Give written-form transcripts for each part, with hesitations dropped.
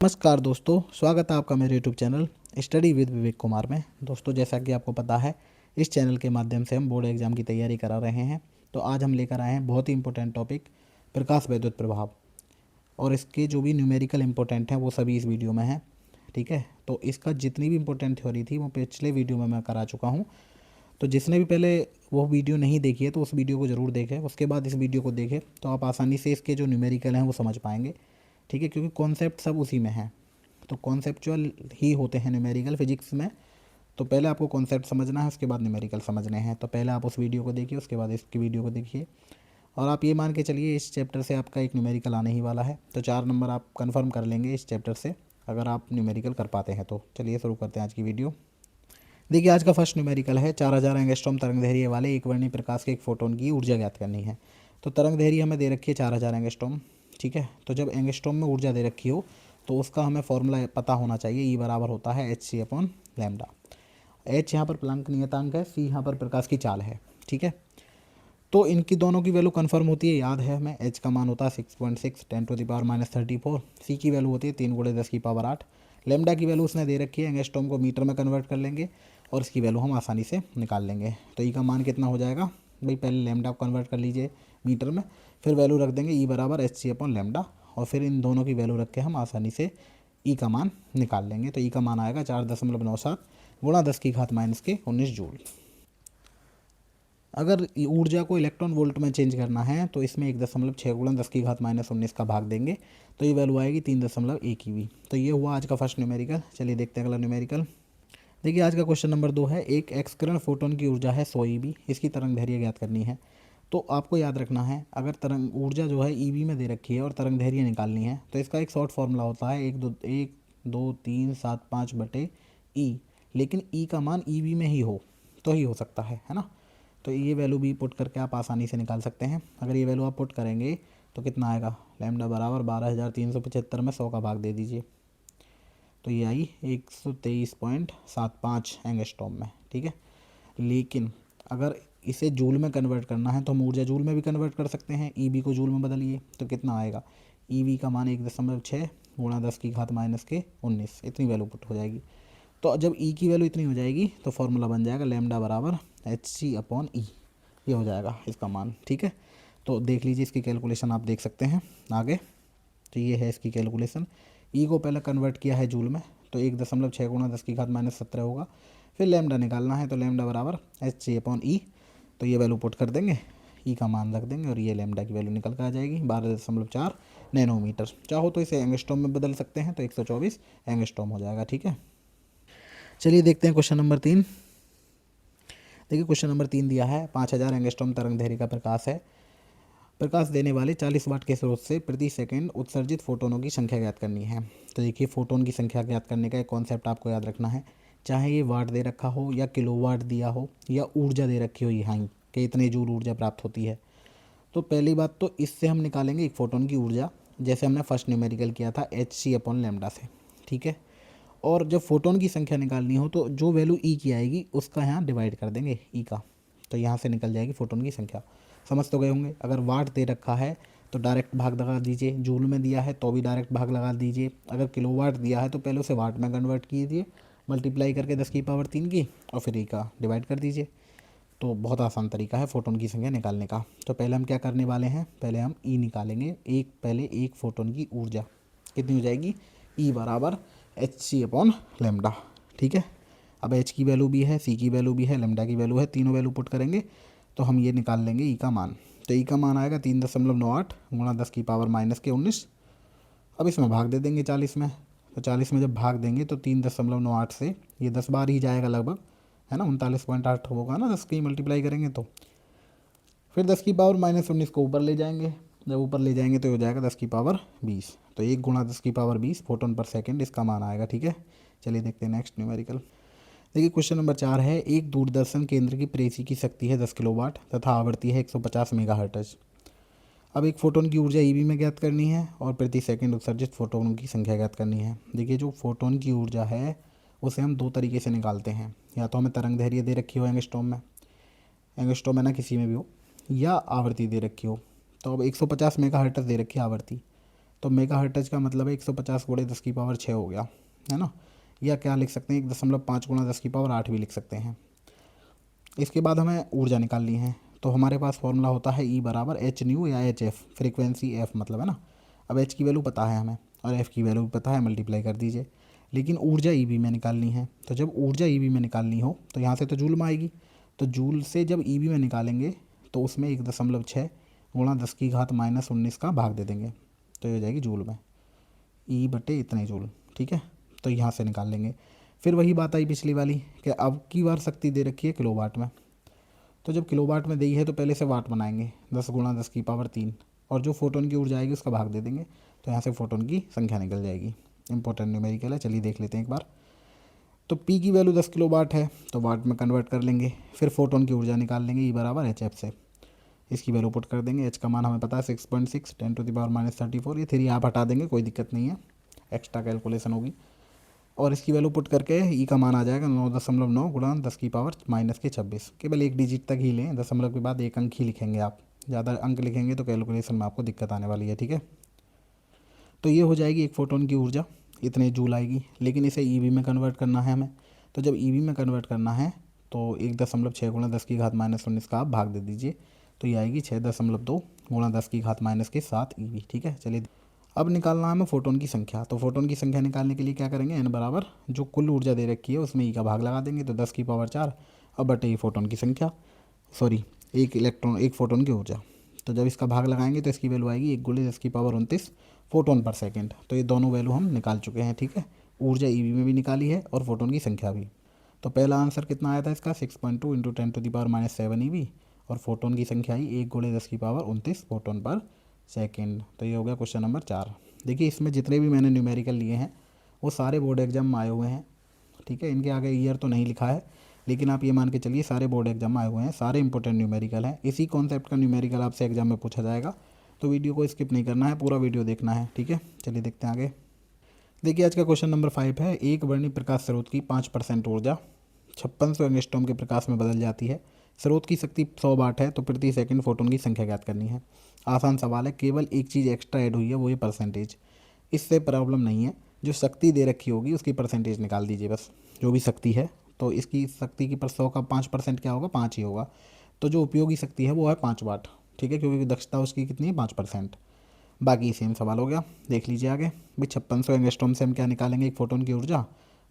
नमस्कार दोस्तों, स्वागत है आपका मेरे YouTube channel study with Vivek Kumar में। दोस्तों, जैसा कि आपको पता है, इस चैनल के माध्यम से हम बोर्ड एग्जाम की तैयारी करा रहे हैं। तो आज हम लेकर आए हैं बहुत ही इंपॉर्टेंट टॉपिक, प्रकाश वैद्युत प्रभाव। और इसके जो भी न्यूमेरिकल इंपॉर्टेंट हैं वो सभी इस वीडियो में हैं। ठीक है, तो इसका जितनी भी इंपॉर्टेंट थ्योरी थी वो पिछले वीडियो में मैं करा चुका हूँ। तो जिसने भी पहले वो वीडियो नहीं देखी है तो उस वीडियो को ज़रूर देखें, उसके बाद इस वीडियो को देखें तो आप आसानी से इसके जो न्यूमेरिकल हैं वो समझ पाएंगे। ठीक है, क्योंकि कॉन्सेप्ट सब उसी में है। तो कॉन्सेप्चुअल ही होते हैं न्यूमेरिकल फिजिक्स में। तो पहले आपको कॉन्सेप्ट समझना है, उसके बाद न्यूमेरिकल समझने हैं। तो पहले आप उस वीडियो को देखिए, उसके बाद इसकी वीडियो को देखिए। और आप ये मान के चलिए इस चैप्टर से आपका एक न्यूमेरिकल आने ही वाला है। तो 4 नंबर आप कंफर्म कर लेंगे इस चैप्टर से, अगर आप न्यूमेरिकल कर पाते हैं। तो चलिए शुरू करते हैं आज की वीडियो। देखिए, आज का फर्स्ट न्यूमेरिकल है 4000 एंगस्ट्रॉम तरंग दैर्घ्य वाले एक वर्णीय प्रकाश के एक फोटोन की ऊर्जा ज्ञात करनी है। तो तरंग दैर्घ्य हमें दे रखी है 4000 एंगस्ट्रॉम। ठीक है, तो जब एंगस्ट्रॉम में ऊर्जा दे रखी हो तो उसका हमें फॉर्मूला पता होना चाहिए। ई बराबर होता है H C upon lambda. H यहाँ पर प्लांक नियतांक है, सी यहाँ पर प्रकाश की चाल है। ठीक है, तो इनकी दोनों की वैल्यू कंफर्म होती है, याद है हमें। एच का मान होता है 6.6 10⁻⁻34। सी की वैल्यू होती है 3 × 10⁻8। लेमडा की वैल्यू उसने दे रखी है, एंगस्ट्रॉम को मीटर में कन्वर्ट कर लेंगे और इसकी वैल्यू हम आसानी से निकाल लेंगे। तो ई का मान कितना हो जाएगा भाई, पहले लेमडा को कन्वर्ट कर लीजिए मीटर में, फिर वैल्यू रख देंगे ई बराबर एच सी अपॉन लेमडा, और फिर इन दोनों की वैल्यू रख के हम आसानी से ई का मान निकाल लेंगे। तो ई का मान आएगा 4.97 गुणा 10⁻⁻19 जूल। अगर ऊर्जा को इलेक्ट्रॉन वोल्ट में चेंज करना है तो इसमें 1.6 गुणा 10⁻⁻19 का भाग देंगे, तो ये वैल्यू आएगी 3.1 ईवी। तो ये हुआ आज का फर्स्ट न्यूमेरिकल। चलिए देखते हैं अगला न्यूमेरिकल। देखिए, आज का क्वेश्चन नंबर 2 है। एक एक्सकिरण फोटोन की ऊर्जा है 100 ईवी, इसकी तरंग दैर्घ्य ज्ञात करनी है। तो आपको याद रखना है, अगर तरंग ऊर्जा जो है ईवी में दे रखी है और तरंग दैर्घ्य निकालनी है तो इसका एक शॉर्ट फॉर्मूला होता है 1 2 3 7 5 ई। लेकिन ई का मान ईवी में ही हो तो ही हो सकता है ना। तो ये वैल्यू भी पुट करके आप आसानी से निकाल सकते हैं। अगर ये वैल्यू आप पुट करेंगे तो कितना आएगा, लैम्डा बराबर 12375 में 100 का भाग दे दीजिए, तो ये आई 123.75 एंगस्ट्रॉम में। ठीक है, लेकिन अगर इसे जूल में कन्वर्ट करना है तो हम ऊर्जा जूल में भी कन्वर्ट कर सकते हैं। ईबी को जूल में बदलिए तो कितना आएगा, ईबी का मान 1.6 गुणा 10⁻⁻19, इतनी वैल्यू पुट हो जाएगी। तो जब ई की वैल्यू इतनी हो जाएगी तो फॉर्मूला बन जाएगा लैम्डा बराबर एच सी अपॉन ई, ये हो जाएगा इसका मान। ठीक है, तो देख लीजिए इसकी कैलकुलेशन आप देख सकते हैं आगे। तो ये है इसकी कैलकुलेशन। ई को पहले कन्वर्ट किया है जूल में, तो 1.6 गुणा 10⁻⁻17 होगा। फिर लैम्डा निकालना है तो लैम्डा बराबर एच सी अपॉन ई, तो ये वैल्यू पुट कर देंगे, ई का मान रख देंगे और ये लैम्डा की वैल्यू निकल कर आ जाएगी 12.4 नैनोमीटर। चाहो तो इसे एंगस्ट्रॉम में बदल सकते हैं तो 124 एंगस्ट्रॉम हो जाएगा। ठीक है, चलिए देखते हैं क्वेश्चन नंबर 3। देखिए, क्वेश्चन नंबर 3 दिया है 5000 एंगस्ट्रॉम तरंग दैर्घ्य का प्रकाश है। प्रकाश देने वाले 40 वाट के स्रोत से प्रति सेकंड उत्सर्जित फोटोनों की संख्या ज्ञात करनी है। तो देखिए, फोटोन की संख्या ज्ञात करने का एक कॉन्सेप्ट आपको याद रखना है। चाहे ये वाट दे रखा हो या किलोवाट दिया हो या ऊर्जा दे रखी हो यहाँ ही कि इतने जूल ऊर्जा प्राप्त होती है। तो पहली बात तो इससे हम निकालेंगे एक फोटोन की ऊर्जा, जैसे हमने फर्स्ट न्यूमेरिकल किया था एच सी अपॉन लैम्डा से। ठीक है, और जब फोटोन की संख्या निकालनी हो तो जो वैल्यू ई की आएगी उसका यहाँ डिवाइड कर देंगे ई का, तो यहाँ से निकल जाएगी फोटोन की संख्या। समझ तो गए होंगे। अगर वाट दे रखा है तो डायरेक्ट भाग लगा दीजिए, जूल में दिया है तो भी डायरेक्ट भाग लगा दीजिए, अगर किलोवाट दिया है तो पहले उसे वाट में कन्वर्ट कीजिए, मल्टीप्लाई करके 10⁻³ की, और फिर ई का डिवाइड कर दीजिए। तो बहुत आसान तरीका है फोटोन की संख्या निकालने का। तो पहले हम क्या करने वाले हैं, पहले हम ई निकालेंगे। पहले एक फोटोन की ऊर्जा कितनी हो जाएगी, ई बराबर एच सी अपॉन लेमडा। ठीक है, अब एच की वैल्यू भी है, सी की वैल्यू भी है, लेमडा की वैल्यू है, तीनों वैल्यू पुट करेंगे तो हम ये निकाल लेंगे ई का मान। तो ई का मान आएगा 3.98 गुणा 10⁻⁻19। अब इसमें भाग दे देंगे 40 में, तो 40 में जब भाग देंगे तो 3.98 से ये 10 बार ही जाएगा लगभग, है ना। 39.8 होगा ना, 10 की मल्टीप्लाई करेंगे तो। फिर 10⁻⁻19 को ऊपर ले जाएंगे, जब ऊपर ले जाएंगे तो हो जाएगा 10⁻20। तो 1 गुणा 10⁻20 फोटोन पर सेकंड इसका मान आएगा। ठीक है, चलिए देखते हैं नेक्स्ट न्यूमेरिकल। देखिए, क्वेश्चन नंबर 4 है। एक दूरदर्शन केंद्र की प्रेषी की शक्ति है 10 किलोवाट तथा आवृत्ति है 150 मेगाहर्ट्ज। अब एक फोटोन की ऊर्जा ईवी में ज्ञात करनी है और प्रति सेकंड उत्सर्जित फोटोन की संख्या ज्ञात करनी है। देखिए, जो फोटोन की ऊर्जा है उसे हम दो तरीके से निकालते हैं। या तो हमें तरंग दैर्घ्य दे रखी हो एंगस्ट्रॉम में, एंगस्ट्रॉम है ना, किसी में भी हो, या आवृत्ति दे रखी हो। तो अब 150 मेगाहर्ट्ज दे रखी है आवृत्ति, तो मेगाहर्ट्ज का मतलब है 150 गुणे 10 की पावर 6 हो गया, है ना। या क्या लिख सकते हैं 1.5 गुणा 10 की पावर 8 भी लिख सकते हैं। इसके बाद हमें ऊर्जा निकालनी है, तो हमारे पास फॉर्मूला होता है ई बराबर एच न्यू या एच एफ, फ्रीक्वेंसी एफ मतलब, है ना। अब एच की वैल्यू पता है हमें और एफ की वैल्यू भी पता है, मल्टीप्लाई कर दीजिए। लेकिन ऊर्जा ई बी में निकालनी है, तो जब ऊर्जा ई बी में निकालनी हो तो यहाँ से तो जूल में आएगी, तो जूल से जब ई बी में निकालेंगे तो उसमें 1.6 गुणा 10 की घात -19 का भाग दे देंगे, तो ये हो जाएगी जूल में, ई बटे इतने जूल, ठीक है। तो यहाँ से निकाल लेंगे। फिर वही बात आई पिछली वाली कि अब की बार शक्ति दे रखी है किलोवाट में, तो जब किलोवाट में दी है तो पहले से वाट बनाएंगे, 10 गुणा 10 की पावर 3, और जो फोटोन की ऊर्जा आएगी उसका भाग दे देंगे, तो यहाँ से फोटोन की संख्या निकल जाएगी। इंपॉर्टेंट न्यूमेरिकल है, चलिए देख लेते हैं एक बार। तो पी की वैल्यू 10 किलोवाट है तो वाट में कन्वर्ट कर लेंगे, फिर फोटोन की ऊर्जा निकाल लेंगे ई बराबर एच एफ से, इसकी वैल्यू पुट कर देंगे। एच का मान हमें पता है 6.6 10⁻⁻34, ये 3 आप हटा देंगे, कोई दिक्कत नहीं है, एक्स्ट्रा कैलकुलेशन होगी। और इसकी वैल्यू पुट करके ई का मान आ जाएगा 9.9 गुणा 10 की पावर -26। केवल एक डिजिट तक ही लें, दशमलव के बाद एक अंक ही लिखेंगे आप, ज़्यादा अंक लिखेंगे तो कैलकुलेशन में आपको दिक्कत आने वाली है, ठीक है। तो ये हो जाएगी एक फोटोन की ऊर्जा, इतने जूल आएगी। लेकिन इसे ईवी में कन्वर्ट करना है हमें, तो जब ईवी में कन्वर्ट करना है तो 1.6 गुणा 10 की घात -19 का आप भाग दे दीजिए, तो ये आएगी 6.2 गुणा 10 की घात -7 ईवी, ठीक है। चलिए अब निकालना है हमें फोटोन की संख्या, तो फोटोन की संख्या निकालने के लिए क्या करेंगे, एन बराबर जो कुल ऊर्जा दे रखी है उसमें ई का भाग लगा देंगे, तो 10 की पावर 4 अब बटे ई फोटोन की संख्या, सॉरी एक इलेक्ट्रॉन एक फोटोन की ऊर्जा। तो जब इसका भाग लगाएंगे तो इसकी वैल्यू आएगी 1 गुणे 10 की पावर 29 फोटोन पर सेकंड। तो ये दोनों वैल्यू हम निकाल चुके हैं, ठीक है। ऊर्जा ईवी में भी निकाली है और फोटोन की संख्या भी। तो पहला आंसर कितना आया था इसका 6.2 × 10⁻⁻7 ईवी, और फोटोन की संख्या आई 1 गुणे 10 की पावर 29 फोटोन पर सेकेंड। तो ये हो गया क्वेश्चन नंबर 4। देखिए इसमें जितने भी मैंने न्यूमेरिकल लिए हैं वो सारे बोर्ड एग्जाम में आए हुए हैं, ठीक है। इनके आगे ईयर तो नहीं लिखा है, लेकिन आप ये मान के चलिए सारे बोर्ड एग्जाम में आए हुए हैं, सारे इंपॉर्टेंट न्यूमेरिकल हैं। इसी कॉन्सेप्ट का न्यूमेरिकल आपसे एग्जाम में पूछा जाएगा, तो वीडियो को स्किप नहीं करना है, पूरा वीडियो देखना है, ठीक है। चलिए देखते हैं आगे। देखिए आज का क्वेश्चन नंबर 5 है, एक वर्णीय प्रकाश स्रोत की 5% ऊर्जा 5600 एंगस्ट्रॉम के प्रकाश में बदल जाती है। स्रोत की शक्ति 100 वाट है, तो प्रति सेकंड फोटोन की संख्या ज्ञात करनी है। आसान सवाल है, केवल एक चीज़ एक्स्ट्रा ऐड हुई है, वो ये परसेंटेज। इससे प्रॉब्लम नहीं है, जो शक्ति दे रखी होगी उसकी परसेंटेज निकाल दीजिए बस, जो भी शक्ति है। तो इसकी शक्ति की 100 का 5% क्या होगा, 5 ही होगा। तो जो उपयोगी शक्ति है वो है 5 वाट, ठीक है, क्योंकि दक्षता उसकी कितनी है 5%। बाकी सेम सवाल हो गया, देख लीजिए आगे। भाई 5600 एंगस्ट्रॉम से हम क्या निकालेंगे, एक फोटोन की ऊर्जा,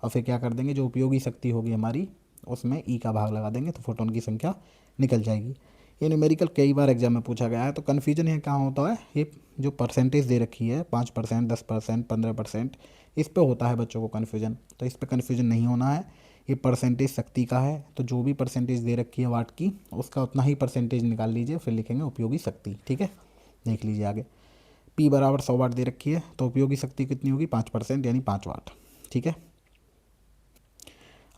और फिर क्या कर देंगे, जो उपयोगी शक्ति होगी हमारी उसमें ई का भाग लगा देंगे, तो फोटोन की संख्या निकल जाएगी। ये न्यूमेरिकल कई बार एग्जाम में पूछा गया है, तो कन्फ्यूजन ये कहाँ होता है, ये जो परसेंटेज दे रखी है 5%, 10%, 15%, इस पे होता है बच्चों को कन्फ्यूजन। तो इस पे कन्फ्यूजन नहीं होना है, ये परसेंटेज शक्ति का है, तो जो भी परसेंटेज दे रखी है वाट की उसका उतना ही परसेंटेज निकाल लीजिए, फिर लिखेंगे उपयोगी शक्ति, ठीक है। देख लीजिए आगे, पी बराबर 100 वाट दे रखी है, तो उपयोगी शक्ति कितनी होगी 5%, यानी 5 वाट, ठीक है।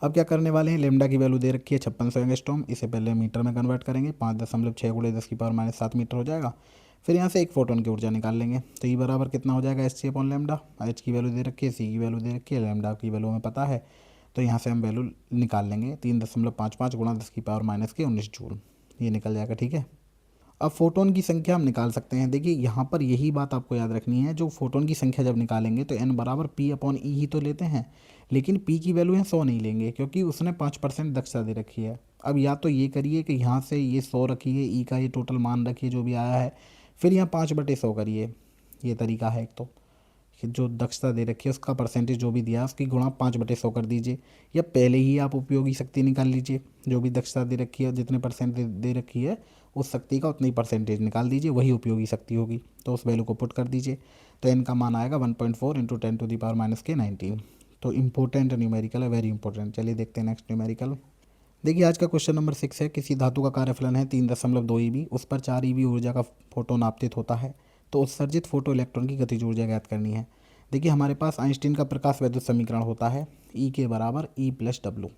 अब क्या करने वाले हैं, लेमडा की वैल्यू दे रखी है 5600 एंगस्ट्रॉम, इसे पहले मीटर में कन्वर्ट करेंगे, 5.6 गुणे 10 की पावर -7 मीटर हो जाएगा। फिर यहाँ से एक फोटोन की ऊर्जा निकाल लेंगे, तो ई बराबर कितना हो जाएगा H C upon lambda. H की वैल्यू दे रखी है, सी की वैल्यू दे रखी है, लेमडा की वैल्यू हमें पता है, तो यहाँ से हम वैल्यू निकाल लेंगे 3.55 गुणा 10 की पावर -19 जूल, ये निकल जाएगा, ठीक है। अब फोटोन की संख्या हम निकाल सकते हैं। देखिए यहाँ पर यही बात आपको याद रखनी है, जो फोटोन की संख्या जब निकालेंगे तो एन बराबर पी अपॉन ई ही तो लेते हैं, लेकिन पी की वैल्यू है 100 नहीं लेंगे, क्योंकि उसने 5% दक्षता दे रखी है। अब या तो ये करिए कि यहाँ से ये 100 रखिए, ई का ये टोटल मान रखिए जो भी आया है, फिर यहाँ 5/100 करिए, ये तरीका है एक। तो कि जो दक्षता दे रखी है उसका परसेंटेज जो भी दिया है उसकी गुणा 5/100 कर दीजिए, या पहले ही आप उपयोगी शक्ति निकाल लीजिए, जो भी दक्षता दे रखी है जितने परसेंट दे रखी है उस शक्ति का उतनी परसेंटेज निकाल दीजिए, वही उपयोगी शक्ति होगी, तो उस वैल्यू को पुट कर दीजिए। तो एन का मान आएगा 1.4 × 10⁻⁻19। तो इंपॉर्टेंट न्यूमेरिकल है, वेरी इंपॉर्टेंट। चलिए देखते हैं नेक्स्ट न्यूमेरिकल। देखिए आज का क्वेश्चन नंबर 6 है, किसी धातु का कार्यफलन है 3.2 ईवी, उस पर 4 ईवी ऊर्जा का फोटोन आपतित होता है, तो उत्सर्जित फोटो इलेक्ट्रॉन की गतिज ऊर्जा ज्ञात करनी है। देखिए हमारे पास आइंस्टीन का प्रकाश वैद्युत समीकरण होता है, ई के बराबर ई प्लस डब्लू।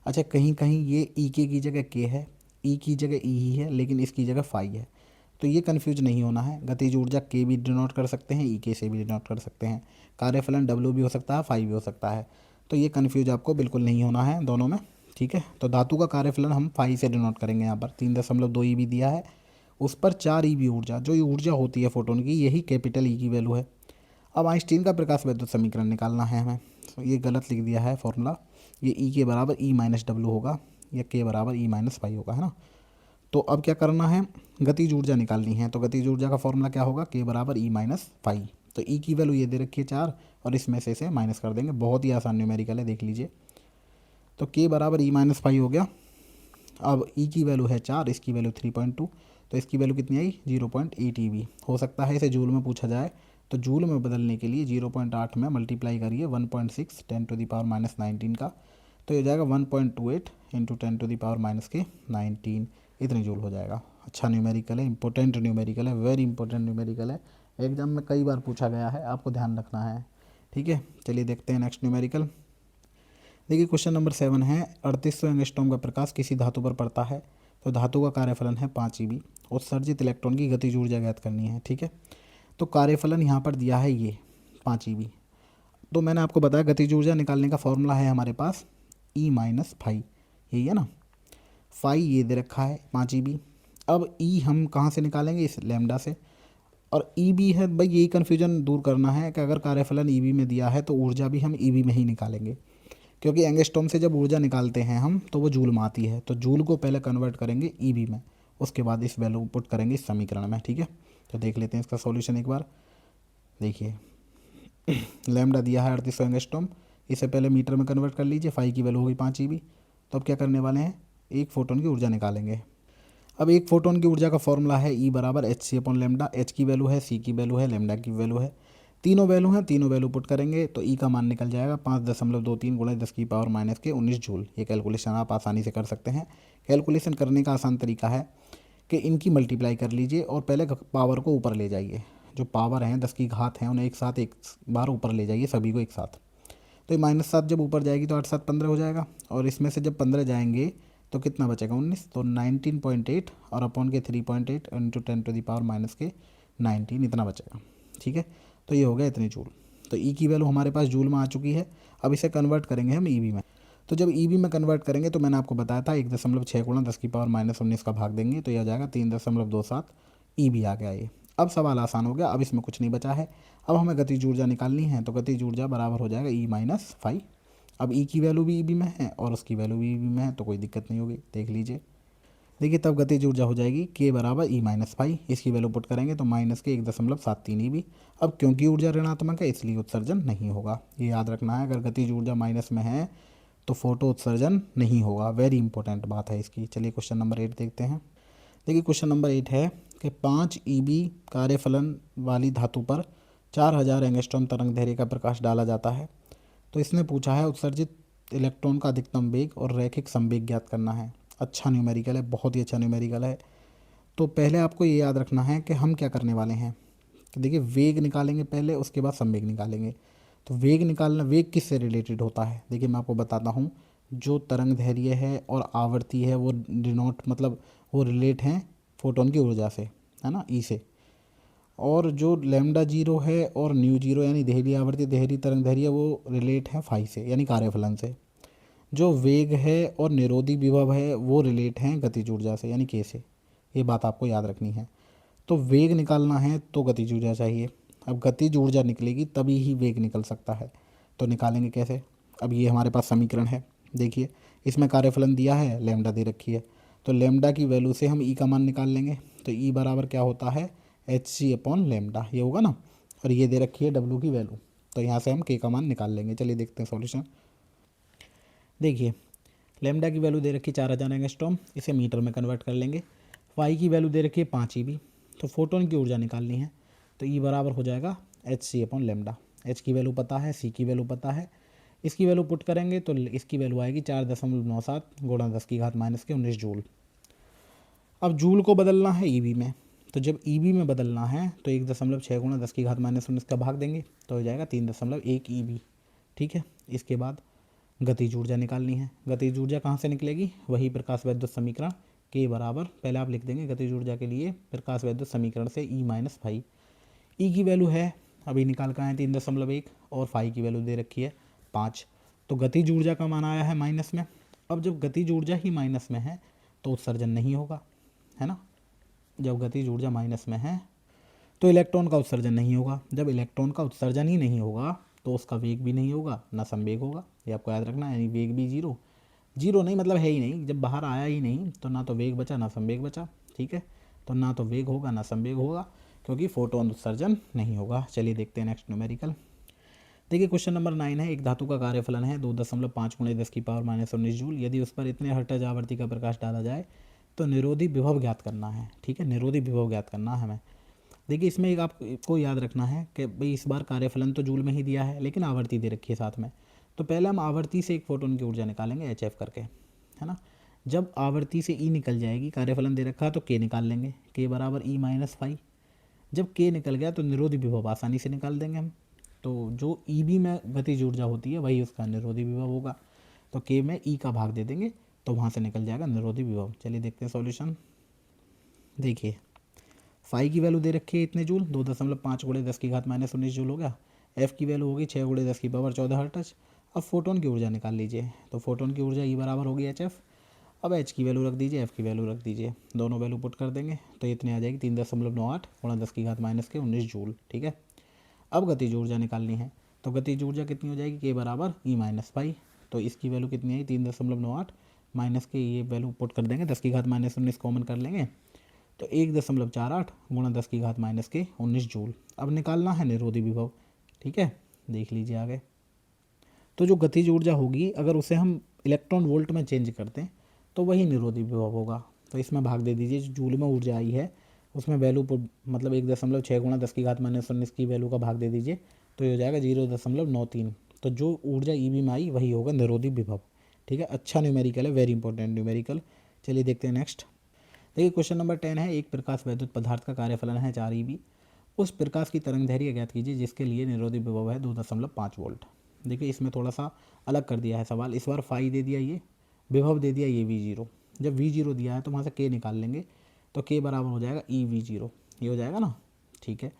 अच्छा कहीं कहीं ये ई के की जगह के है, ई की जगह ई ही है, लेकिन इसकी जगह फाई है, तो ये कन्फ्यूज नहीं होना है। गतिज ऊर्जा के भी डिनोट कर सकते हैं, ई के से भी डिनोट कर सकते हैं, कार्यफलन डब्लू भी हो सकता है, फाई भी हो सकता है, तो ये कन्फ्यूज आपको बिल्कुल नहीं होना है दोनों में, ठीक है। तो धातु का कार्यफलन हम फाई से डिनोट करेंगे, यहाँ पर 3.2 ई भी दिया है, उस पर 4 ई भी ऊर्जा, जो ये ऊर्जा होती है फोटोन की, यही कैपिटल ई की वैल्यू है, अब आइंस्टीन का प्रकाश वैद्युत समीकरण निकालना है हमें। तो ये गलत लिख दिया है फॉर्मूला, ये ई के बराबर ई माइनस डब्लू होगा, या के बराबर ई माइनस फाई होगा, है ना। तो अब क्या करना है, गतिज ऊर्जा निकालनी है। तो गतिज ऊर्जा का फॉर्मूला क्या होगा, के बराबर ई माइनस फाई। तो ई की वैल्यू ये दे रखी है 4, और इसमें से इसे माइनस कर देंगे। बहुत ही आसान न्यूमेरिकल है, देख लीजिए। तो के बराबर ई माइनस फाई हो गया। अब ई की वैल्यू है 4, इसकी वैल्यू 3.2, तो इसकी वैल्यू कितनी आई 0.8 EV। हो सकता है इसे जूल में पूछा जाए, तो जूल में बदलने के लिए 0.8 में मल्टीप्लाई करिए 1.6 10⁻⁻19 का, तो ये जाएगा 1.28 इंटू 10⁻⁻19, इतनी जूल हो जाएगा। अच्छा न्यूमेरिकल है, इंपॉर्टेंट न्यूमेरिकल है, वेरी इंपॉर्टेंट न्यूमेरिकल है, एग्जाम में कई बार पूछा गया है, आपको ध्यान रखना है। ठीक है, चलिए देखते हैं नेक्स्ट न्यूमेरिकल। देखिए क्वेश्चन नंबर 7 है, 3800 एंगस्ट्रॉम का प्रकाश किसी धातु पर पड़ता है, तो धातु का कार्यफलन है 5 EV, उत्सर्जित इलेक्ट्रॉन की गतिज ऊर्जा ज्ञात करनी है। ठीक है, तो कार्यफलन यहाँ पर दिया है ये 5 EV। तो मैंने आपको बताया गतिज ऊर्जा निकालने का फॉर्मूला है हमारे पास ई माइनस फाई, यही है ना। फाई ये दे रखा है 5 EV। अब ई हम कहाँ से निकालेंगे, इस लैम्डा से। और EV है भाई, यही कन्फ्यूजन दूर करना है कि अगर कार्यफलन EV में दिया है तो ऊर्जा भी हम EV में ही निकालेंगे, क्योंकि एंगस्ट्रॉम से जब ऊर्जा निकालते हैं हम तो वो जूल में आती है। तो जूल को पहले कन्वर्ट करेंगे EV में, उसके बाद इस वैल्यू पुट करेंगे इस समीकरण में। ठीक है, तो देख लेते हैं इसका सॉल्यूशन एक बार। देखिए लैम्डा दिया है 3800 एंगस्ट्रॉम, इसे पहले मीटर में कन्वर्ट कर लीजिए, फाई की वैल्यू होगी 5 EV। तो अब क्या करने वाले हैं, एक फोटोन की ऊर्जा निकालेंगे। अब एक फोटोन की ऊर्जा का फॉर्मूला है ई बराबर hc/λ। एच की वैल्यू है, सी की वैल्यू है, लैम्डा की वैल्यू है, तीनों वैल्यू हैं, तीनों वैल्यू पुट करेंगे तो ई का मान निकल जाएगा 5.23 गुणा 10⁻⁻19 जूल। ये कैलकुलेशन आप आसानी से कर सकते हैं। कैलकुलेशन करने का आसान तरीका है कि इनकी मल्टीप्लाई कर लीजिए और पहले पावर को ऊपर ले जाइए। जो पावर हैं 10 की घात हैं उन्हें एक साथ एक बार ऊपर ले जाइए, सभी को एक साथ। तो ये -7 जब ऊपर जाएगी तो 8 7 15 हो जाएगा, और इसमें से जब 15 जाएंगे तो कितना बचेगा 19, तो 19.8 और अपॉन के 3.8 इंटू 10⁻⁻19 इतना बचेगा। ठीक है, तो ये हो गया इतनी जूल। तो ई की वैल्यू हमारे पास जूल में आ चुकी है। अब इसे कन्वर्ट करेंगे हम EV में। तो जब EV में कन्वर्ट करेंगे तो मैंने आपको बताया था 1.6 गुणा 10⁻⁻19 का भाग देंगे तो यह हो जाएगा 3.27 EV आ गया ये। अब सवाल आसान हो गया, अब इसमें कुछ नहीं बचा है। अब हमें गतिज ऊर्जा निकालनी है, तो गतिज ऊर्जा बराबर हो जाएगा ई माइनस फाई। अब ई की वैल्यू भी EV में है और उसकी वैल्यू भी EV में है, तो कोई दिक्कत नहीं होगी, देख लीजिए। देखिए तब गतिज ऊर्जा हो जाएगी के बराबर ई माइनस फाई, इसकी वैल्यू पुट करेंगे तो माइनस के 1.73 EV। अब क्योंकि ऊर्जा ऋणात्मक है इसलिए उत्सर्जन नहीं होगा, ये याद रखना है। अगर गतिज ऊर्जा माइनस में है तो फोटो उत्सर्जन नहीं होगा, वेरी इंपॉर्टेंट बात है इसकी। चलिए क्वेश्चन नंबर 8 देखते हैं। देखिए क्वेश्चन नंबर 8 है कि 5 EV कार्यफलन वाली धातु पर 4000 एंगस्ट्रॉम तरंग दैर्घ्य का प्रकाश डाला जाता है। तो इसने पूछा है उत्सर्जित इलेक्ट्रॉन का अधिकतम वेग और रैखिक संवेग ज्ञात करना है। अच्छा न्यूमेरिकल है, बहुत ही अच्छा न्यूमेरिकल है। तो पहले आपको ये याद रखना है कि हम क्या करने वाले हैं कि देखिए वेग निकालेंगे पहले, उसके बाद संवेग निकालेंगे। तो वेग निकालना, वेग किससे रिलेटेड होता है, देखिए मैं आपको बताता हूँ। जो तरंग दैर्घ्य है और आवर्ती है वो डिनोट मतलब वो रिलेट हैं फोटोन की ऊर्जा से, है ना, ई से। और जो लैम्डा जीरो है और न्यू जीरो यानी देहरी आवर्ती देहरी तरंग दैर्घ्य वो रिलेट है फाई से यानी कार्यफलन से। जो वेग है और निरोधी विभव है वो रिलेट हैं गतिज ऊर्जा से यानी के से। ये बात आपको याद रखनी है। तो वेग निकालना है तो गतिज ऊर्जा चाहिए। अब गतिज ऊर्जा निकलेगी तभी ही वेग निकल सकता है। तो निकालेंगे कैसे, अब ये हमारे पास समीकरण है। देखिए इसमें कार्यफलन दिया है, लैम्डा दे रखी है, तो लैम्डा की वैल्यू से हम ई का मान निकाल लेंगे। तो ई बराबर क्या होता है hc/λ, ये होगा ना। और ये दे रखी है डब्ल्यू की वैल्यू, तो यहाँ से हम के का मान निकाल लेंगे। चलिए देखते हैं सॉल्यूशन। देखिए लैम्डा की वैल्यू दे रखी है 4000 एंगस्ट्रॉम, इसे मीटर में कन्वर्ट कर लेंगे। फाई की वैल्यू दे रखी है 5 EV। तो फोटोन की ऊर्जा निकालनी है, तो ई बराबर हो जाएगा hc/λ। एच की वैल्यू पता है, सी की वैल्यू पता है, इसकी वैल्यू पुट करेंगे तो इसकी वैल्यू आएगी 4.97 गुणा 10⁻⁻19 जूल। अब जूल को बदलना है EV में, तो जब EV में बदलना है तो 1.6 गुणा 10⁻⁻19 का भाग देंगे तो हो जाएगा 3.1 EV। ठीक है, इसके बाद गतिज ऊर्जा निकालनी है। गतिज ऊर्जा कहाँ से निकलेगी, वही प्रकाश वैद्युत समीकरण के बराबर, पहले आप लिख देंगे गतिज ऊर्जा के लिए प्रकाश वैद्युत समीकरण से ई माइनस फाई। ई की वैल्यू है अभी निकाल का है 3.1 और फाई की वैल्यू दे रखी है 5। तो गतिज ऊर्जा का मान आया है माइनस में। अब जब गतिज ऊर्जा ही माइनस में है तो उत्सर्जन नहीं होगा, है ना। जब गतिज ऊर्जा माइनस में है तो इलेक्ट्रॉन का उत्सर्जन नहीं होगा। जब इलेक्ट्रॉन का उत्सर्जन ही नहीं होगा तो उसका वेग भी नहीं होगा, ना संवेग होगा, ये आपको याद रखना है। यानी वेग भी जीरो, जीरो नहीं मतलब है ही नहीं, जब बाहर आया ही नहीं तो ना तो वेग बचा ना संवेग बचा, ठीक है। तो ना तो वेग होगा ना संवेग होगा, क्योंकि फोटोन उत्सर्जन नहीं होगा। चलिए देखते हैं नेक्स्ट न्यूमेरिकल। देखिए क्वेश्चन नंबर 9 है, एक धातु का कार्यफलन है 2.5 × 10⁻⁻19 जूल। यदि उस पर इतने हर्ट्ज आवृत्ति का प्रकाश डाला जाए तो निरोधी विभव ज्ञात करना है, ठीक है। निरोधी विभव ज्ञात करना है हमें। देखिए इसमें एक आपको याद रखना है कि भाई इस बार कार्यफलन तो जूल में ही दिया है, लेकिन आवर्ती दे रखी है साथ में। तो पहले हम आवर्ती से एक फोटोन की ऊर्जा निकालेंगे HF करके, है ना। जब आवर्ती से E निकल जाएगी, कार्यफलन दे रखा है तो K निकाल लेंगे, K बराबर E-φ। जब K निकल गया तो निरोधी विभव आसानी से निकाल देंगे हम। तो जो EB में गतिज ऊर्जा होती है वही उसका निरोधी विभव होगा। तो K में E का भाग दे देंगे तो वहाँ से निकल जाएगा निरोधी विभव। चलिए देखते हैं सॉल्यूशन। देखिए फाई की वैल्यू दे रखी है इतने जूल, 2.5 × 10⁻⁻19 जूल हो गया। F की वैल्यू होगी 6 × 10⁻14 हर्ट्ज। अब फोटोन की ऊर्जा निकाल लीजिए, तो फोटोन की ऊर्जा E बराबर होगी HF। अब H की वैल्यू रख दीजिए, F की वैल्यू रख दीजिए, दोनों वैल्यू पुट कर देंगे तो इतनी आ जाएगी 3.98 × 10⁻⁻19 जूल, ठीक है। अब गतिज ऊर्जा निकालनी है, तो गतिज ऊर्जा कितनी हो जाएगी, K बराबर E-φ। तो इसकी वैल्यू कितनी आई 3.8 माइनस के ये वैल्यू पुट कर देंगे, 10⁻⁻19 कॉमन कर लेंगे तो 1.48 × 10⁻⁻19 जूल। अब निकालना है निरोधी विभव, ठीक है। देख लीजिए आगे। तो जो गतिज ऊर्जा होगी अगर उसे हम इलेक्ट्रॉन वोल्ट में चेंज करते हैं तो वही निरोधी विभव होगा। तो इसमें भाग दे दीजिए, जो जूल में ऊर्जा आई है उसमें वैल्यू मतलब 1.6 × 10⁻⁻19 की वैल्यू का भाग दे दीजिए तो ये हो जाएगा 0.93। तो जो ऊर्जा EB में आई वही होगा निरोधी विभव, ठीक है। अच्छा न्यूमेरिकल है, वेरी इंपॉर्टेंट न्यूमेरिकल। चलिए देखते हैं नेक्स्ट। देखिए क्वेश्चन नंबर 10 है, एक प्रकाश वैद्युत पदार्थ का कार्यफलन है 4 EB। उस प्रकाश की तरंग दैर्घ्य ज्ञात कीजिए जिसके लिए निरोधी विभव है 2.5 वोल्ट। देखिए इसमें थोड़ा सा अलग कर दिया है सवाल, इस बार फाई दे दिया, ये विभव दे दिया ये V0। जब V0 दिया है तो वहाँ से K निकाल लेंगे तो K बराबर हो जाएगा EV0, ये हो जाएगा ना, ठीक है।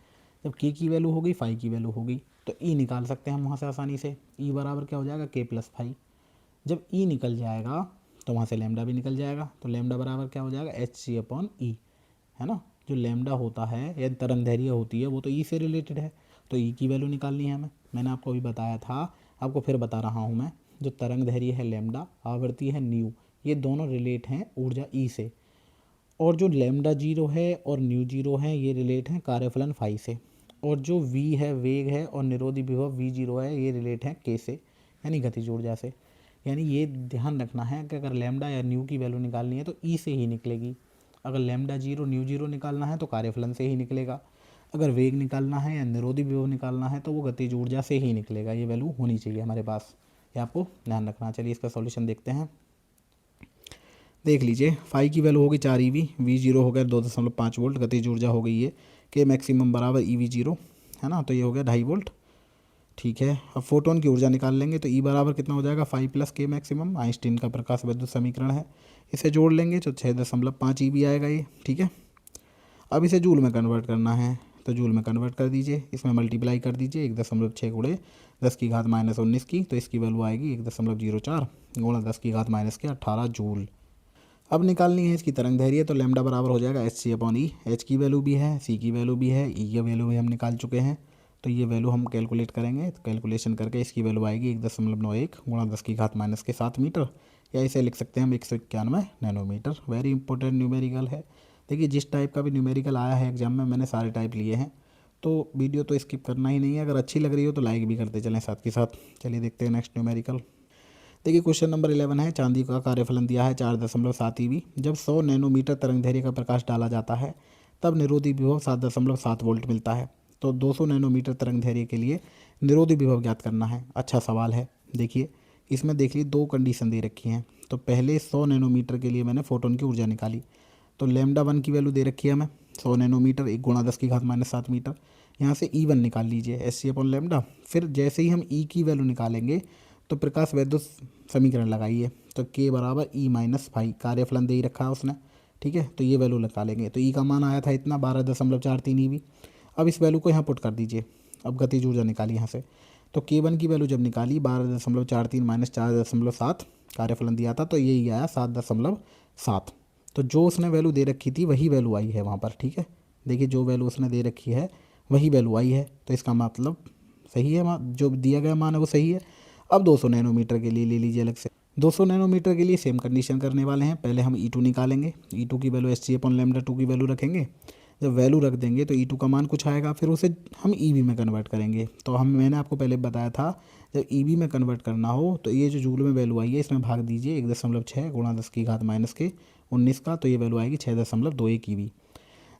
जब K की वैल्यू होगी फाई की वैल्यू होगी तो E निकाल सकते हैं हम वहाँ से आसानी से। E बराबर क्या हो जाएगा K + φ। जब E निकल जाएगा तो वहाँ से लैम्डा भी निकल जाएगा, तो लैम्डा बराबर क्या हो जाएगा hc/E, है ना। जो लैम्डा होता है या तरंग दैर्घ्य होती है वो तो E से रिलेटेड है, तो E की वैल्यू निकालनी है हमें। मैंने आपको अभी बताया था, आपको फिर बता रहा हूँ मैं, जो तरंग दैर्घ्य है लैम्डा, आवृत्ति है न्यू, ये दोनों रिलेट हैं ऊर्जा E से। और जो लैम्डा 0 है और न्यू 0 है ये रिलेट हैं कार्यफलन फाई से। और जो V है वेग है और निरोधी विभव V0 है ये रिलेट हैं K से, यानी गतिज ऊर्जा से। यानी ये ध्यान रखना है कि अगर लैम्डा या न्यू की वैल्यू निकालनी है तो E से ही निकलेगी। अगर लैम्डा 0 न्यू 0 निकालना है तो कार्यफलन से ही निकलेगा। अगर वेग निकालना है या निरोधी विभव निकालना है तो वो गतिज ऊर्जा से ही निकलेगा। ये वैल्यू होनी चाहिए हमारे पास, ये आपको ध्यान रखना। चलिए इसका सॉल्यूशन देखते हैं। देख लीजिए फाई की वैल्यू होगी 4 EV, V0 हो गया 2.5 वोल्ट, गतिज ऊर्जा हो गई है K मैक्सिमम बराबर EV0, है ना। तो ये हो गया 2.5 वोल्ट, ठीक है। अब फोटोन की ऊर्जा निकाल लेंगे तो E बराबर कितना हो जाएगा 5 + K मैक्सिमम, आइंस्टीन का प्रकाश वैद्युत समीकरण है, इसे जोड़ लेंगे तो 6.5 EB आएगा ये, ठीक है। अब इसे जूल में कन्वर्ट करना है तो जूल में कन्वर्ट कर दीजिए, इसमें मल्टीप्लाई कर दीजिए 1.6 × 10⁻⁻19 की, तो इसकी वैल्यू आएगी 1.04 × 10⁻18 जूल। अब निकालनी है इसकी तरंग दैर्घ्य, तो लैम्डा बराबर हो जाएगा hc/E। H की वैल्यू भी है, C की वैल्यू भी है, E की वैल्यू भी हम निकाल चुके हैं। तो ये वैल्यू हम कैलकुलेट करेंगे, तो कैलकुलेशन करके इसकी वैल्यू आएगी 1.91 × 10⁻⁻7 मीटर, या इसे लिख सकते हैं हम 191 नैनोमीटर। वेरी इंपॉर्टेंट न्यूमेरिकल है। देखिए जिस टाइप का भी न्यूमेरिकल आया है एग्जाम में मैंने सारे टाइप लिए हैं, तो वीडियो तो स्किप करना ही नहीं है। अगर अच्छी लग रही हो तो लाइक भी करते चलें साथ के साथ। चलिए देखते हैं नेक्स्ट न्यूमेरिकल। देखिए क्वेश्चन नंबर 11 है, चांदी का कार्यफलन दिया है 4.7 EB। जब 100 नैनोमीटर तरंग दैर्घ्य का प्रकाश डाला जाता है तब निरोधी विभव 7.7 वोल्ट मिलता है। तो 200 नैनोमीटर तरंग दैर्घ्य के लिए निरोधी विभव ज्ञात करना है। अच्छा सवाल है। देखिए इसमें देख लीजिए 2 कंडीशन दे रखी हैं। तो पहले 100 नैनोमीटर के लिए मैंने फोटोन की ऊर्जा निकाली, तो लैम्डा 1 की वैल्यू दे रखी है हमें 100 नैनोमीटर 1 × 10⁻⁷ मीटर। यहाँ से E1 निकाल लीजिए hc/λ। फिर जैसे ही हम E की वैल्यू निकालेंगे तो प्रकाश वैद्युत समीकरण लगाइए, तो K बराबर E-φ, कार्यफलन दे ही रखा है उसने, ठीक है। तो ये वैल्यू निकालेंगे तो E का मान आया था इतना 12.43 EB। अब इस वैल्यू को यहाँ पुट कर दीजिए। अब गतिज ऊर्जा निकाली यहाँ से, तो K1 की वैल्यू जब निकाली 12.43 - 4.7 कार्यफलन दिया था तो यही आया 7.7। तो जो उसने वैल्यू दे रखी थी वही वैल्यू आई है वहाँ पर, ठीक है। देखिए जो वैल्यू उसने दे रखी है वही वैल्यू आई है, तो इसका मतलब सही है, जो दिया गया मान है वो सही है। अब 200 नैनोमीटर के लिए ले लीजिए अलग से। 200 नैनोमीटर के लिए सेम कंडीशन करने वाले हैं। पहले हम E2 निकालेंगे, E2 की वैल्यू Hg/λ2 की वैल्यू रखेंगे। जब वैल्यू रख देंगे तो E2 का मान कुछ आएगा, फिर उसे हम EV में कन्वर्ट करेंगे। तो मैंने आपको पहले बताया था जब EV में कन्वर्ट करना हो तो ये जो जूल में वैल्यू आई है इसमें भाग दीजिए 1.6 गुणा 10⁻⁻19 का, तो ये वैल्यू आएगी 6.21 EV।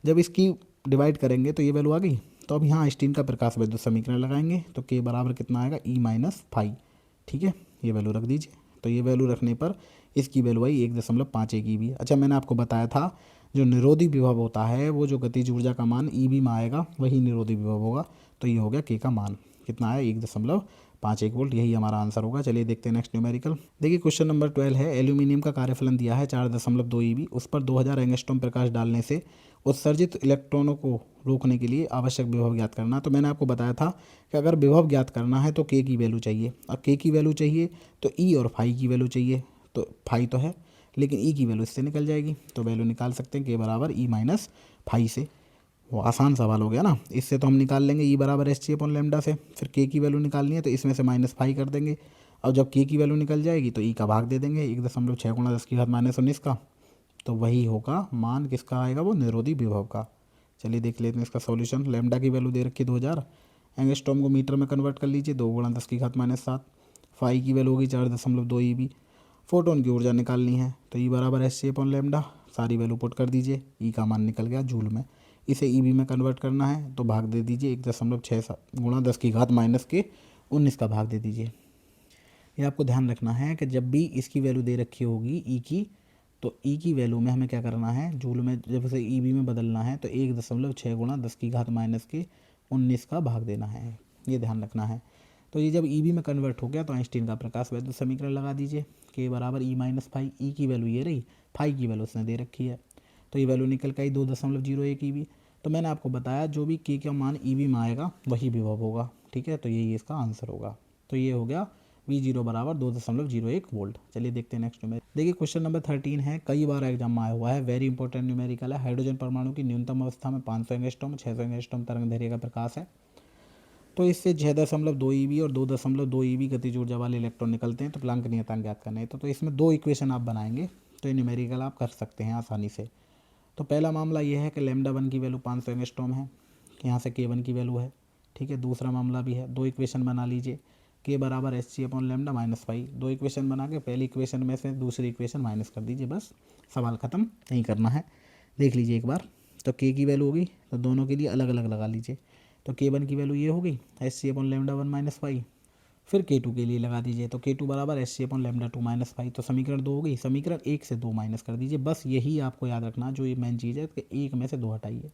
जब इसकी डिवाइड करेंगे तो ये वैल्यू आ गई। तो अब यहाँ आइंस्टीन का प्रकाश वैद्युत समीकरण लगाएंगे, तो K बराबर कितना आएगा E-φ। ठीक है, ये वैल्यू रख दीजिए। तो ये वैल्यू रखने पर इसकी वैल्यू आई 1.51 EV। अच्छा, मैंने आपको बताया था जो निरोधी विभव होता है वो जो गतिज ऊर्जा का मान EV में आएगा वही निरोधी विभव होगा। तो ये हो गया K का मान कितना आया 1.51 वोल्ट, यही हमारा आंसर होगा। चलिए देखते हैं नेक्स्ट न्यूमेरिकल। देखिए क्वेश्चन नंबर 12 है, एल्यूमिनियम का कार्यफलन दिया है 4.2 EV, उस पर 2000 एंगस्ट्रॉम प्रकाश डालने से उत्सर्जित इलेक्ट्रॉनों को रोकने के लिए आवश्यक विभव ज्ञात करना। तो मैंने आपको बताया था कि अगर विभव ज्ञात करना है तो K की वैल्यू चाहिए, और K की वैल्यू चाहिए तो E और फाई की वैल्यू चाहिए। तो फाई तो है लेकिन E की वैल्यू इससे निकल जाएगी, तो वैल्यू निकाल सकते हैं K बराबर E-φ से। वो आसान सवाल हो गया ना, इससे तो हम निकाल लेंगे E बराबर Hg/λ से। फिर K की वैल्यू निकालनी है तो इसमें से -φ कर देंगे, और जब K की वैल्यू निकल जाएगी तो E का भाग दे देंगे 1.6 गुणा 10⁻⁻19 का, तो वही होगा मान किसका आएगा, वो निरोधी विभव का। चलिए देख लेते हैं इसका सॉल्यूशन। लैम्डा की वैल्यू दे रखी 2000, एंगस्ट्रॉम को मीटर में कन्वर्ट कर लीजिए 2 गुणा 10⁻⁷, फाई की वैल्यू होगी 4.2 EV। फोटोन की ऊर्जा निकालनी है तो E बराबर Hg/λ, सारी वैल्यू पुट कर दीजिए, E का मान निकल गया जूल में। इसे EV में कन्वर्ट करना है तो भाग दे दीजिए 1.67 गुणा 10⁻⁻19 का भाग दे दीजिए। ये आपको ध्यान रखना है कि जब भी इसकी वैल्यू दे रखी होगी E की, तो E की वैल्यू में हमें क्या करना है, जूल में जब उसे EV में बदलना है तो 1.6 गुणा 10⁻⁻19 का भाग देना है, ये ध्यान रखना है। तो ये जब EV में कन्वर्ट हो गया तो आइंस्टीन का प्रकाश वैद्युत समीकरण लगा दीजिए, K बराबर E-φ। E की वैल्यू ये रही, फाई की वैल्यू उसने दे रखी है, तो ये वैल्यू निकल के आई 2.01 EV। तो मैंने आपको बताया जो भी K का मान EV में आएगा वही विभव होगा। ठीक है, तो यही इसका आंसर होगा। तो ये हो गया V0 बराबर 2.01 वोल्ट। चलिए देखते हैं नेक्स्ट न्यूमेरिकल। देखिए क्वेश्चन नंबर 13 है, कई बार एग्जाम में आया हुआ है, वेरी इंपॉर्टेंट न्यूमेरिकल है। हाइड्रोजन परमाणु की न्यूनतम अवस्था में 500 एंगस्ट्रॉम 600 एंगस्ट्रॉम तरंग दैर्घ्य का प्रकाश है, तो इससे 6.2 EV और 2.2 EV गतिज ऊर्जा वाले इलेक्ट्रॉन निकलते हैं, तो प्लांक नियतांक ज्ञात करना है। तो इसमें दो इक्वेशन आप बनाएंगे तो ये न्यूमेरिकल आप कर सकते हैं आसानी से। तो पहला मामला ये है कि λ1 की वैल्यू 500 एंगस्ट्रॉम है, यहाँ से K1 की वैल्यू है। ठीक है, दूसरा मामला भी है, दो इक्वेशन बना लीजिए, K बराबर Hg/λ -φ। दो इक्वेशन बना के पहली इक्वेशन में से दूसरी इक्वेशन माइनस कर दीजिए, बस सवाल ख़त्म, नहीं करना है। देख लीजिए एक बार, तो K की वैल्यू होगी तो दोनों के लिए अलग अलग लगा लीजिए। तो K1 की वैल्यू ये होगी Hg/λ1 -φ। फिर K2 के लिए लगा दीजिए, तो K2 बराबर Hg/λ2 -φ। तो समीकरण 2 होगी, समीकरण 1 से 2 माइनस कर दीजिए, बस यही आपको याद रखना, जो ये मेन चीज़ है कि 1 में से 2 हटाइए।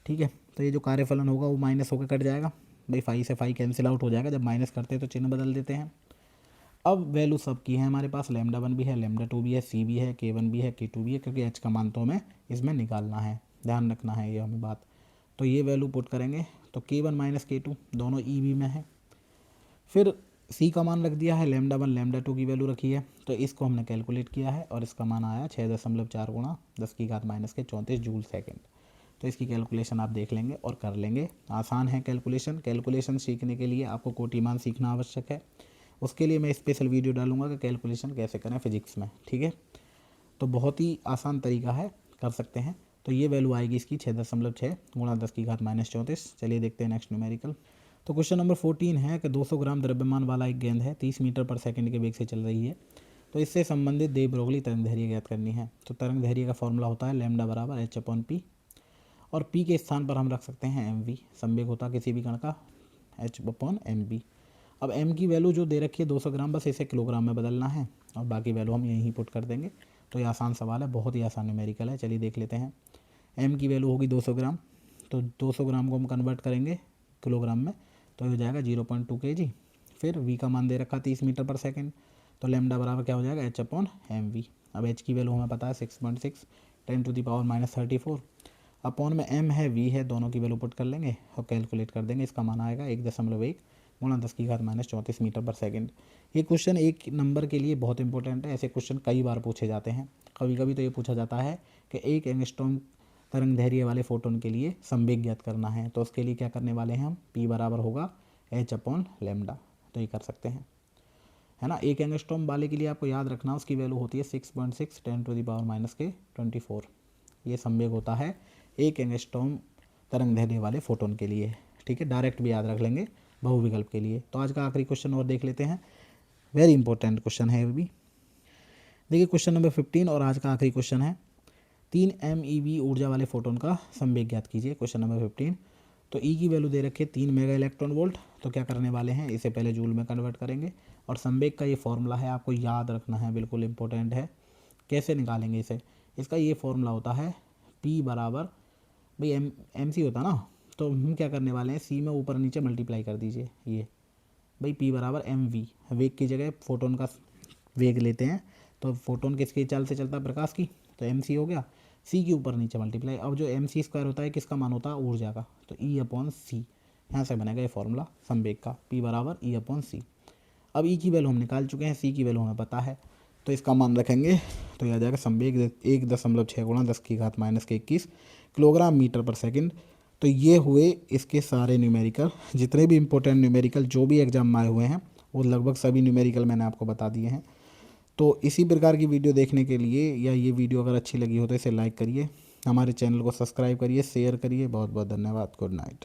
ठीक है, तो ये जो कार्यफलन होगा वो माइनस होकर कट जाएगा, भाई फाई से फाई कैंसिल आउट हो जाएगा, जब माइनस करते हैं तो चिन्ह बदल देते हैं। अब वैल्यू सब की है हमारे पास, λ1 भी है, λ2 भी है, C भी है, K1 भी है, K2 भी है, क्योंकि H का मान तो हमें इसमें निकालना है, ध्यान रखना है ये हमें बात। तो ये वैल्यू पुट करेंगे तो K1 माइनस K2 दोनों EV में है। फिर C का मान रख दिया है, λ1 λ2 की वैल्यू रखी है, तो इसको हमने कैलकुलेट किया है और इसका मान आया 6.4 गुणा 10⁻⁻34 जूल सेकेंड। तो इसकी कैलकुलेशन आप देख लेंगे और कर लेंगे, आसान है कैलकुलेशन सीखने के लिए आपको कोटिमान सीखना आवश्यक है। उसके लिए मैं स्पेशल वीडियो डालूंगा कि कैलकुलेशन कैसे करें फिजिक्स में। ठीक है, तो बहुत ही आसान तरीका है, कर सकते हैं। तो ये वैल्यू आएगी इसकी 6.6 गुणा 10⁻⁻34। चलिए देखते हैं नेक्स्ट न्यूमेरिकल। तो क्वेश्चन नंबर 14 है कि 200 ग्राम द्रव्यमान वाला एक गेंद है, 30 मीटर पर सेकंड के वेग से चल रही है, तो इससे संबंधित दे ब्रोगली तरंग दैर्घ्य ज्ञात करनी है। तो तरंग दैर्घ्य का फॉर्मूला होता है λ बराबर H/P, और P के स्थान पर हम रख सकते हैं mv, संवेग होता है किसी भी कण का H/mv। अब m की वैल्यू जो दे रखी है 200 ग्राम, बस इसे किलोग्राम में बदलना है और बाकी वैल्यू हम यहीं पुट कर देंगे। तो ये आसान सवाल है, बहुत ही आसान न्यूमेरिकल है। चलिए देख लेते हैं। m की वैल्यू होगी 200 ग्राम, तो 200 ग्राम को हम कन्वर्ट करेंगे किलोग्राम में तो हो जाएगा 0.2 kg। फिर v का मान दे रखा 30 मीटर पर सेकेंड, तो λ बराबर क्या हो जाएगा H/mv। अब h की वैल्यू हमें पता है 6.6 10⁻⁻34, अपॉन में m है v है, दोनों की वैल्यू पुट कर लेंगे और कैलकुलेट कर देंगे। इसका मान आएगा 1.1 गुणा 10⁻⁻34 मीटर पर सेकेंड। ये क्वेश्चन एक नंबर के लिए बहुत इंपॉर्टेंट है, ऐसे क्वेश्चन कई बार पूछे जाते हैं। कभी कभी तो ये पूछा जाता है कि एक एंगस्ट्रॉम तरंग दैर्घ्य वाले फोटोन के लिए संवेग ज्ञात करना है, तो उसके लिए क्या करने वाले हैं हम, p बराबर होगा h/λ। तो ये कर सकते हैं, है ना। 1 एंगस्ट्रॉम वाले के लिए आपको याद रखना उसकी वैल्यू होती है 6.6 10⁻⁻24। ये संवेग होता है 1 एंगस्ट्रॉम तरंग दैर्घ्य वाले फोटोन के लिए, ठीक है। डायरेक्ट भी याद रख लेंगे बहुविकल्प के लिए। तो आज का आखिरी क्वेश्चन और देख लेते हैं, वेरी इंपॉर्टेंट क्वेश्चन है ये भी। देखिए क्वेश्चन नंबर 15 और आज का आखिरी क्वेश्चन है, 3 MeV ऊर्जा वाले फोटोन का संवेग ज्ञात कीजिए। Question number 15। तो E की वैल्यू दे रखी है 3 मेगा इलेक्ट्रॉन वोल्ट। तो क्या करने वाले हैं, इसे पहले जूल में कन्वर्ट करेंगे और संवेग का ये फॉर्मूला है, आपको याद रखना है, बिल्कुल इंपॉर्टेंट है। कैसे निकालेंगे इसे, इसका ये फॉर्मूला होता है P बराबर, भाई MC होता ना, तो हम क्या करने वाले हैं, C में ऊपर नीचे मल्टीप्लाई कर दीजिए। ये भाई P बराबर MV, वेग की जगह फोटोन का वेग लेते हैं, तो फोटोन किसकी चाल से चलता है, प्रकाश की, तो MC हो गया, C के ऊपर नीचे मल्टीप्लाई। अब जो MC² होता है किसका मान होता है, ऊर्जा का, तो E/C, यहाँ से बनेगा ये फॉर्मूला संवेग का, P बराबर E/C। अब E की वैल्यू हम निकाल चुके हैं, C की वैल्यू हमें पता है, तो इसका मान रखेंगे तो यह आ जाएगा संवेग 1.6 × 10⁻⁻21 किलोग्राम मीटर पर सेकंड। तो ये हुए इसके सारे न्यूमेरिकल, जितने भी इंपॉर्टेंट न्यूमेरिकल जो भी एग्जाम में आए हुए हैं वो लगभग सभी न्यूमेरिकल मैंने आपको बता दिए हैं। तो इसी प्रकार की वीडियो देखने के लिए, या ये वीडियो अगर अच्छी लगी हो तो इसे लाइक करिए, हमारे चैनल को सब्सक्राइब करिए, शेयर करिए। बहुत बहुत धन्यवाद। Good night.